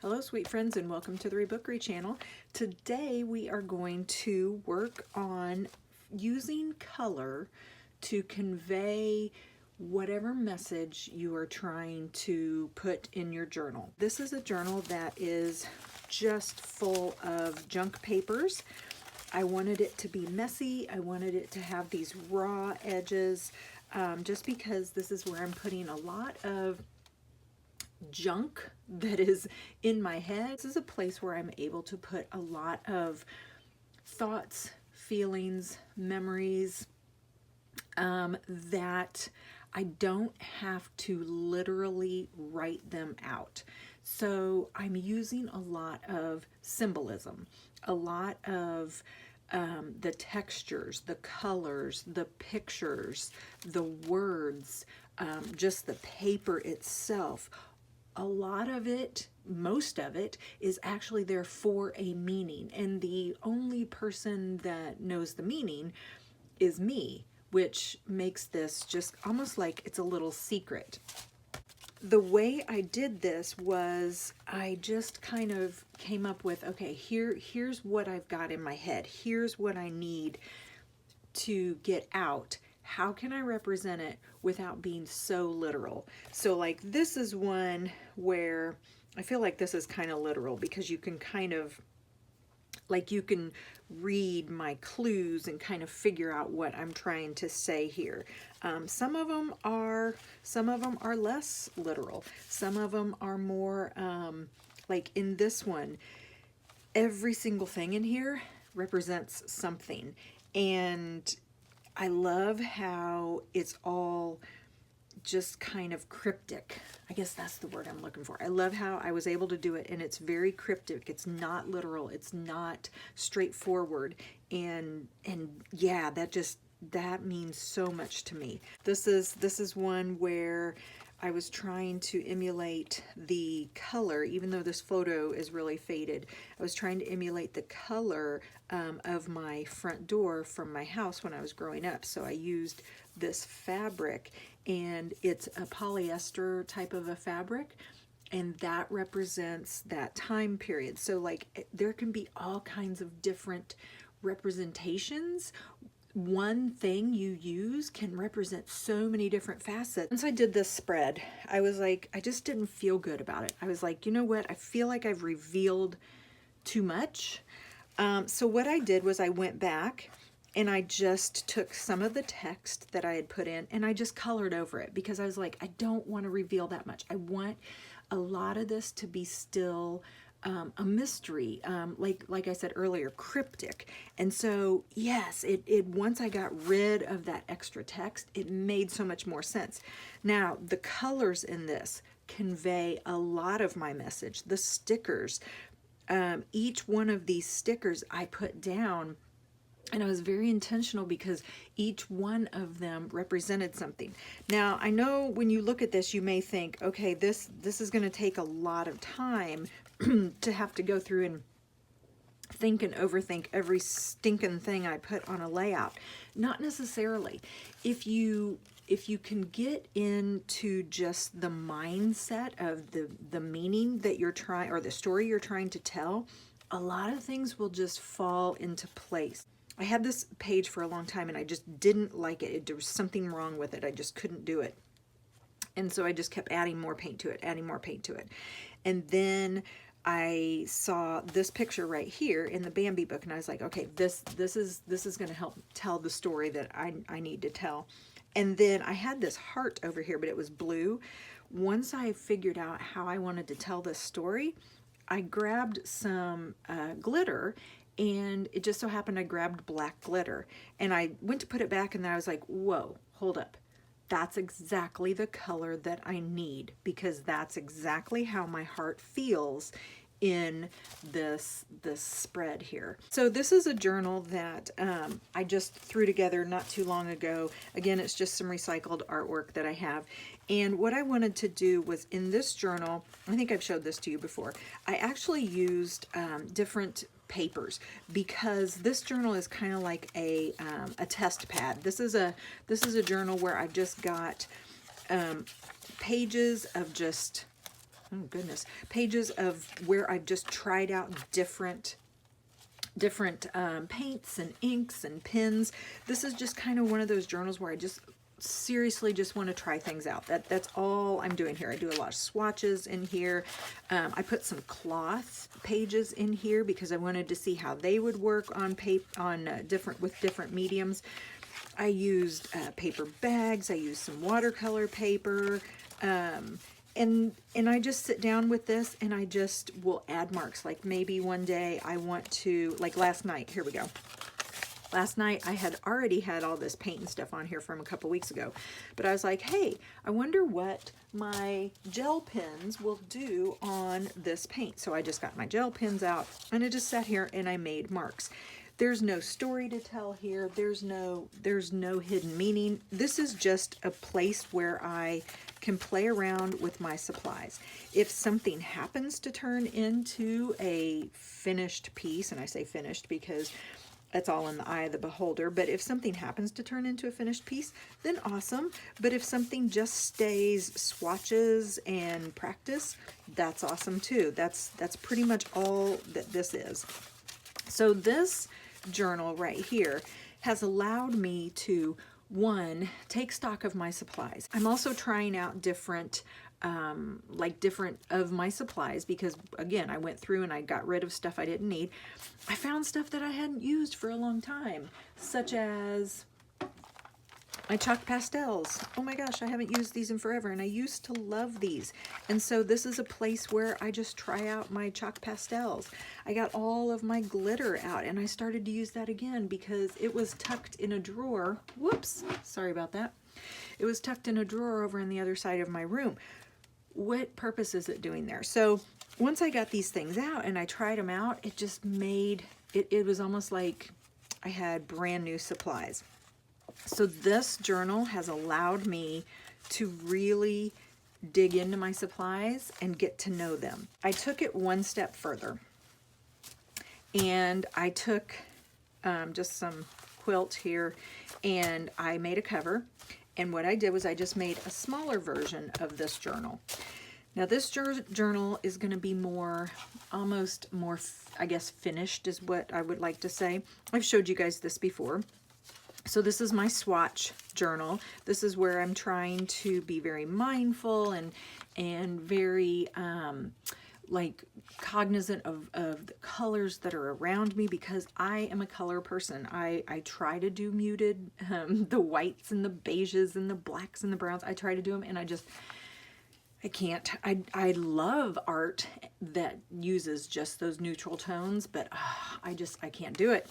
Hello sweet friends and welcome to the Rebookery channel. Today we are going to work on using color to convey whatever message you are trying to put in your journal. This is a journal that is just full of junk papers. I wanted it to be messy. I wanted it to have these raw edges just because this is where I'm putting a lot of junk that is in my head. This is a place where I'm able to put a lot of thoughts, feelings, memories that I don't have to literally write them out. So I'm using a lot of symbolism, a lot of the textures, the colors, the pictures, the words, just the paper itself. A lot of it, most of it, is actually there for a meaning, and the only person that knows the meaning is me, which makes this just almost like it's a little secret. The way I did this was I just kind of came up with, okay, here's what I've got in my head. Here's what I need to get out. How can I represent it without being so literal? So like this is one where I feel like this is kind of literal because you can kind of, like you can read my clues and kind of figure out what I'm trying to say here. Some of them are less literal. Some of them are more, like in this one, every single thing in here represents something. And I love how it's all just kind of cryptic. I guess that's the word I'm looking for. I love how I was able to do it, and it's very cryptic. It's not literal. It's not straightforward. And yeah, that means so much to me. This is one where I was trying to emulate the color, even though this photo is really faded. I was trying to emulate the color of my front door from my house when I was growing up. So I used this fabric, and it's a polyester type of a fabric, and that represents that time period. So like there can be all kinds of different representations. One thing you use can represent so many different facets. Once I did this spread, I was like, I just didn't feel good about it. I was like, you know what? I feel like I've revealed too much. So what I did was I went back and I just took some of the text that I had put in and I just colored over it because I was like, I don't want to reveal that much. I want a lot of this to be still a mystery, like I said earlier, cryptic. And so yes, it once I got rid of that extra text, it made so much more sense. Now the colors in this convey a lot of my message. The stickers, each one of these stickers I put down, and I was very intentional because each one of them represented something. Now, I know when you look at this, you may think, okay, this is going to take a lot of time to have to go through and think and overthink every stinking thing I put on a layout. Not necessarily. If you can get into just the mindset of the meaning that you're trying, or the story you're trying to tell, a lot of things will just fall into place. I had this page for a long time and I just didn't like it. There was something wrong with it. I just couldn't do it. And so I just kept adding more paint to it, adding more paint to it. And then I saw this picture right here in the Bambi book and I was like, okay, this is going to help tell the story that I need to tell. And then I had this heart over here, but it was blue. Once I figured out how I wanted to tell this story, I grabbed some glitter, and it just so happened I grabbed black glitter. And I went to put it back, and then I was like, whoa, hold up. That's exactly the color that I need, because that's exactly how my heart feels in this spread here. So this is a journal that I just threw together not too long ago. Again, it's just some recycled artwork that I have. And what I wanted to do was, in this journal, I think I've showed this to you before, I actually used different papers because this journal is kind of like a test pad. This is a journal where I've just got pages of just oh goodness, pages of where I've just tried out different paints and inks and pens. This is just kind of one of those journals where I just seriously just want to try things out. That's all I'm doing here. I do a lot of swatches in here. I put some cloth pages in here because I wanted to see how they would work on different mediums. I used paper bags. I used some watercolor paper. And I just sit down with this and I just will add marks. Like maybe one day I want to, like last night, here we go. Last night I had already had all this paint and stuff on here from a couple weeks ago, but I was like, hey, I wonder what my gel pens will do on this paint. So I just got my gel pens out and I just sat here and I made marks. There's no story to tell here. There's no hidden meaning. This is just a place where I can play around with my supplies. If something happens to turn into a finished piece, and I say finished because that's all in the eye of the beholder, but if something happens to turn into a finished piece, then awesome. But if something just stays swatches and practice, that's awesome too. That's pretty much all that this is. So this journal right here has allowed me to, one, take stock of my supplies. I'm also trying out different of my supplies because, again, I went through and I got rid of stuff I didn't need. I found stuff that I hadn't used for a long time, such as my chalk pastels. Oh my gosh, I haven't used these in forever, and I used to love these. And so this is a place where I just try out my chalk pastels. I got all of my glitter out, and I started to use that again because it was tucked in a drawer. Whoops, sorry about that. It was tucked in a drawer over on the other side of my room. What purpose is it doing there? So once I got these things out and I tried them out, it just made, it was almost like I had brand new supplies. So this journal has allowed me to really dig into my supplies and get to know them. I took it one step further and I took just some quilt here and I made a cover. And what I did was I just made a smaller version of this journal. Now this journal is going to be almost more, I guess, finished is what I would like to say. I've showed you guys this before. So this is my Swatch journal. This is where I'm trying to be very mindful and very like cognizant of the colors that are around me because I am a color person. I try to do muted, the whites and the beiges and the blacks and the browns. I try to do them and I can't. I love art that uses just those neutral tones, but I can't do it.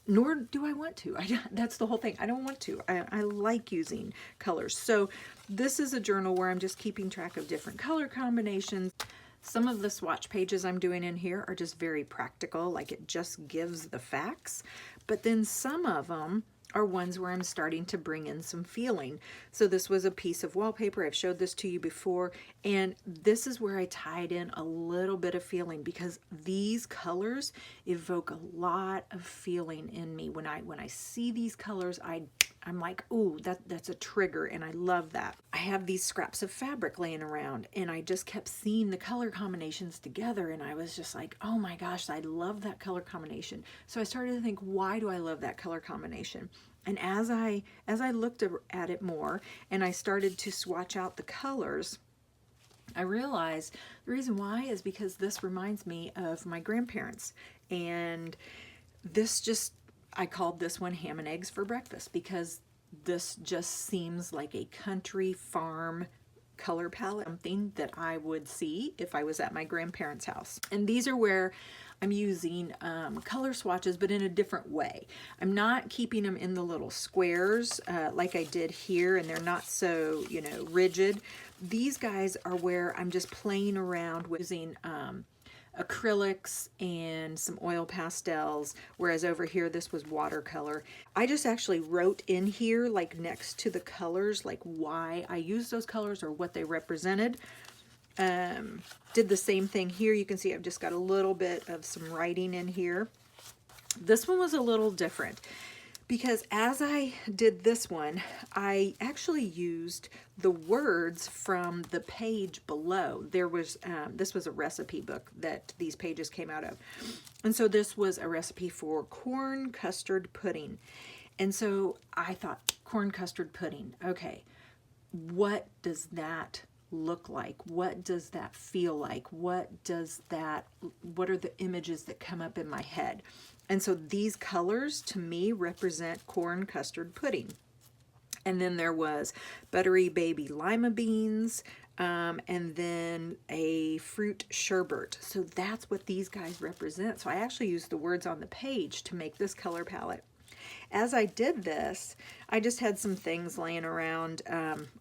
Nor do I want to. That's the whole thing. I don't want to. I like using colors. So this is a journal where I'm just keeping track of different color combinations. Some of the swatch pages I'm doing in here are just very practical, like it just gives the facts. But then some of them are ones where I'm starting to bring in some feeling. So this was a piece of wallpaper. I've showed this to you before, and this is where I tied in a little bit of feeling because these colors evoke a lot of feeling in me. When I see these colors, I'm like, ooh, that's a trigger, and I love that. I have these scraps of fabric laying around, and I just kept seeing the color combinations together, and I was just like, oh my gosh, I love that color combination. So I started to think, why do I love that color combination? And as I looked at it more, and I started to swatch out the colors, I realized the reason why is because this reminds me of my grandparents, and this just, I called this one ham and eggs for breakfast because this just seems like a country farm color palette, something that I would see if I was at my grandparents' house. And these are where I'm using color swatches, but in a different way. I'm not keeping them in the little squares like I did here, and they're not so, rigid. These guys are where I'm just playing around with using acrylics and some oil pastels, whereas over here this was watercolor. I just actually wrote in here, like next to the colors, like why I used those colors or what they represented. Did the same thing here. You can see I've just got a little bit of some writing in here. This one was a little different because as I did this one, I actually used the words from the page below. There was, this was a recipe book that these pages came out of. And so this was a recipe for corn custard pudding. And so I thought, corn custard pudding, okay, what does that look like? What does that feel like? What are the images that come up in my head? And so these colors to me represent corn custard pudding. And then there was buttery baby lima beans, and then a fruit sherbet. So that's what these guys represent. So I actually used the words on the page to make this color palette. As I did this, I just had some things laying around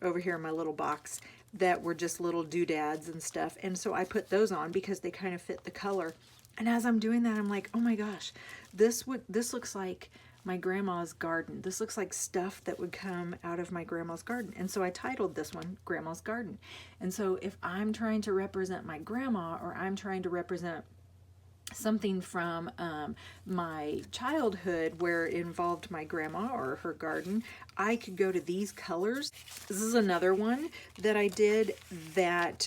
over here in my little box that were just little doodads and stuff. And so I put those on because they kind of fit the color. And as I'm doing that, I'm like, oh my gosh, this looks like my grandma's garden. This looks like stuff that would come out of my grandma's garden. And so I titled this one Grandma's Garden. And so if I'm trying to represent my grandma, or I'm trying to represent something from my childhood where it involved my grandma or her garden, I could go to these colors. This is another one that I did that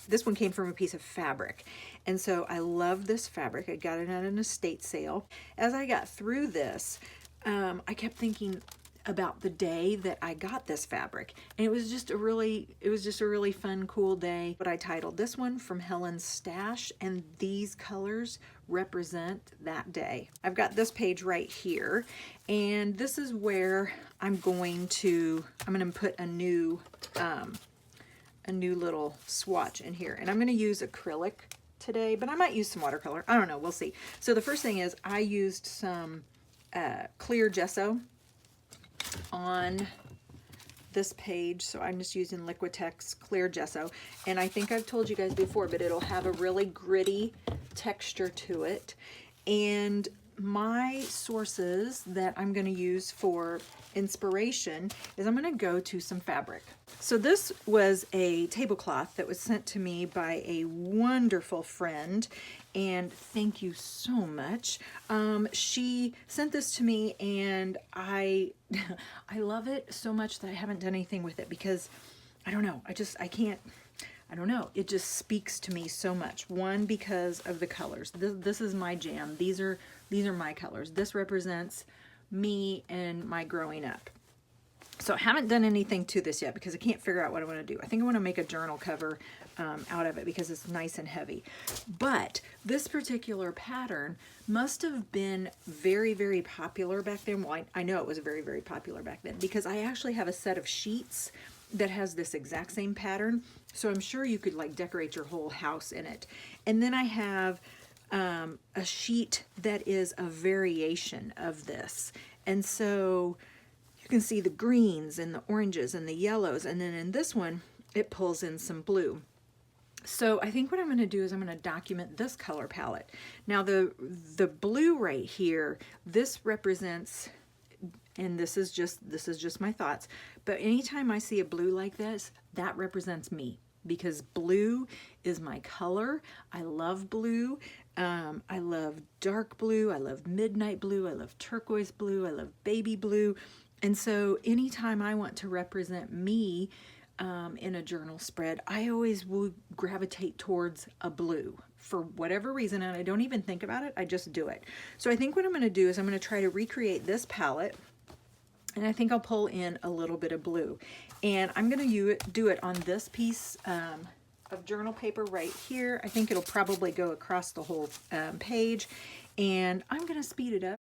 this one came from a piece of fabric. And so I love this fabric. I got it at an estate sale. As I got through this, I kept thinking about the day that I got this fabric, and it was just a really fun, cool day. But I titled this one From Helen's Stash, and these colors represent that day. I've got this page right here, and this is where I'm going to put a new little swatch in here, and I'm going to use acrylic today, but I might use some watercolor. I don't know, we'll see. So the first thing is I used some clear gesso on this page. So I'm just using Liquitex clear gesso, and I think I've told you guys before, but it'll have a really gritty texture to it. And my sources that I'm going to use for inspiration is I'm going to go to some fabric. So this was a tablecloth that was sent to me by a wonderful friend, and thank you so much. She sent this to me, and I love it so much that I haven't done anything with it because I don't know, I don't know, it just speaks to me so much. One, because of the colors. This is my jam. These are my colors. This represents me and my growing up. So I haven't done anything to this yet because I can't figure out what I want to do. I think I want to make a journal cover out of it because it's nice and heavy. But this particular pattern must have been very, very popular back then. Well, I know it was very, very popular back then because I actually have a set of sheets that has this exact same pattern. So I'm sure you could like decorate your whole house in it. And then I have a sheet that is a variation of this. And so you can see the greens and the oranges and the yellows. And then in this one, it pulls in some blue. So I think what I'm going to do is I'm going to document this color palette. Now the blue right here, this represents, and this is just my thoughts, but anytime I see a blue like this, that represents me because blue is my color. I love blue. I love dark blue. I love midnight blue. I love turquoise blue. I love baby blue. And so anytime I want to represent me in a journal spread, I always will gravitate towards a blue for whatever reason, and I don't even think about it, I just do it. So I think what I'm going to do is I'm going to try to recreate this palette, and I think I'll pull in a little bit of blue. And I'm going to do it on this piece of journal paper right here. I think it'll probably go across the whole page, and I'm going to speed it up.